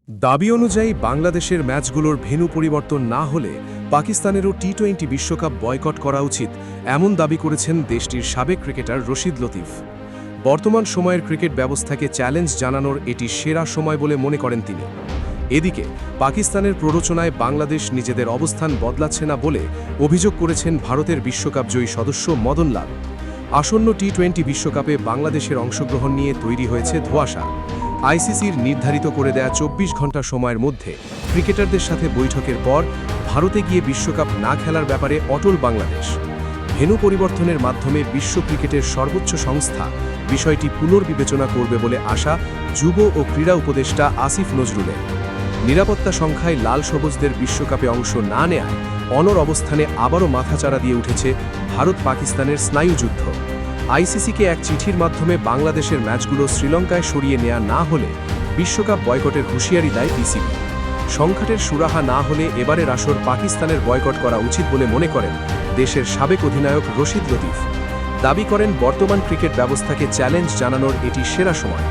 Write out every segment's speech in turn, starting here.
দাবি অনুযায়ী বাংলাদেশের ম্যাচগুলোর ভেন্যু পরিবর্তন না হলে পাকিস্তানেরও টি-20 বিশ্বকাপ বয়কট করা উচিত, এমন দাবি করেছেন দেশটির সাবেক ক্রিকেটার রশিদ লতিফ। বর্তমান সময়ের ক্রিকেট ব্যবস্থাকে চ্যালেঞ্জ জানানোর এটি সেরা সময় বলে মনে করেন তিনি। এদিকে পাকিস্তানের প্ররোচনায় বাংলাদেশ নিজেদের অবস্থান বদলাচ্ছে না বলে অভিযোগ করেছেন ভারতের বিশ্বকাপজয়ী সদস্য মদন লাল। আসন্ন টি-20 বিশ্বকাপে বাংলাদেশের অংশগ্রহণ নিয়ে তৈরি হয়েছে ধোঁয়াশা। আইসিসির নির্ধারিত করে দেয়া ২৪ ঘণ্টা সময়ের মধ্যে ক্রিকেটারদের সাথে বৈঠকের পর ভারতে গিয়ে বিশ্বকাপ না খেলার ব্যাপারে অটল বাংলাদেশ। ভেন্যু পরিবর্তনের মাধ্যমে বিশ্ব ক্রিকেটের সর্বোচ্চ সংস্থা বিষয়টি পুনর্বিবেচনা করবে বলে আশা যুব ও ক্রীড়া উপদেষ্টা আসিফ নজরুলের। নিরাপত্তা সংখ্যায় লাল সবুজদের বিশ্বকাপে অংশ না নেয়ায় অনড় অবস্থানে আবারও মাথাচাড়া দিয়ে উঠেছে ভারত পাকিস্তানের স্নায়ুযুদ্ধ। আইসিসিকে এক চিঠির মাধ্যমে বাংলাদেশের ম্যাচগুলো শ্রীলঙ্কায় সরিয়ে নেওয়া না হলে বিশ্বকাপ বয়কটের হুঁশিয়ারি দেয় বিসিবি। সংকটের সুরাহা না হলে এবারের আসর পাকিস্তানের বয়কট করা উচিত বলে মনে করেন দেশের সাবেক অধিনায়ক রশিদ লতিফ। দাবি করেন বর্তমান ক্রিকেট ব্যবস্থাকে চ্যালেঞ্জ জানানোর এটি সেরা সময়।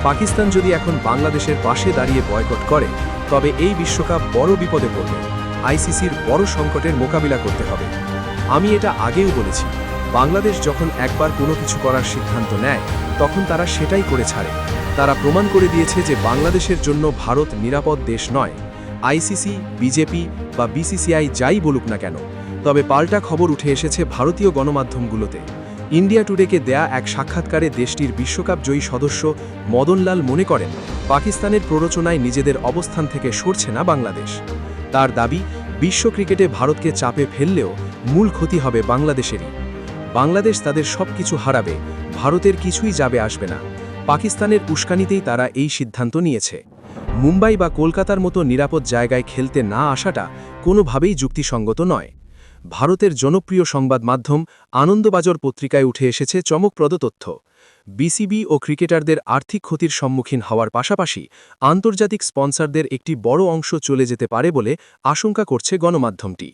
পাকিস্তান যদি এখন বাংলাদেশের পাশে দাঁড়িয়ে বয়কট করে তবে এই বিশ্বকাপ বড় বিপদে পড়বে। আইসিসির বড় সংকটের মোকাবিলা করতে হবে। আমি এটা আগেও বলেছি, বাংলাদেশ যখন একবার কোনো কিছু করার সিদ্ধান্ত নেয় তখন তারা সেটাই করে ছাড়ে। তারা প্রমাণ করে দিয়েছে যে বাংলাদেশের জন্য ভারত নিরাপদ দেশ নয়। আইসিসি, বিজেপি বা বিসিসিআই যাই বলুক না কেন, তবে পাল্টা খবর উঠে এসেছে ভারতীয় গণমাধ্যমগুলোতে। ইন্ডিয়া টুডেকে দেয়া এক সাক্ষাৎকারে দেশটির বিশ্বকাপজয়ী সদস্য মদন লাল মনে করেন পাকিস্তানের প্ররোচনায় নিজেদের অবস্থান থেকে সরছে না বাংলাদেশ। তার দাবি, বিশ্ব ক্রিকেটে ভারতকে চাপে ফেললেও মূল ক্ষতি হবে বাংলাদেশেরই। বাংলাদেশ তাদের সব কিছু হারাবে, ভারতের কিছুই যাবে আসবে না। পাকিস্তানের উস্কানিতেই তারা এই সিদ্ধান্ত নিয়েছে। মুম্বাই বা কলকাতার মতো নিরাপদ জায়গায় খেলতে না আসাটা কোনোভাবেই যুক্তিসঙ্গত নয়। ভারতের জনপ্রিয় সংবাদ মাধ্যম আনন্দবাজার পত্রিকায় উঠে এসেছে চমকপ্রদ তথ্য। বিসিবি ও ক্রিকেটারদের আর্থিক ক্ষতির সম্মুখীন হওয়ার পাশাপাশি আন্তর্জাতিক স্পন্সরদের একটি বড় অংশ চলে যেতে পারে বলে আশঙ্কা করছে গণমাধ্যমটি।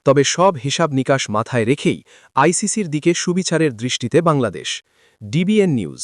তবে সব হিসাব নিকাশ মাথায় রেখেই আইসিসির দিকে সুবিচারের দৃষ্টিতে বাংলাদেশ। DBN news.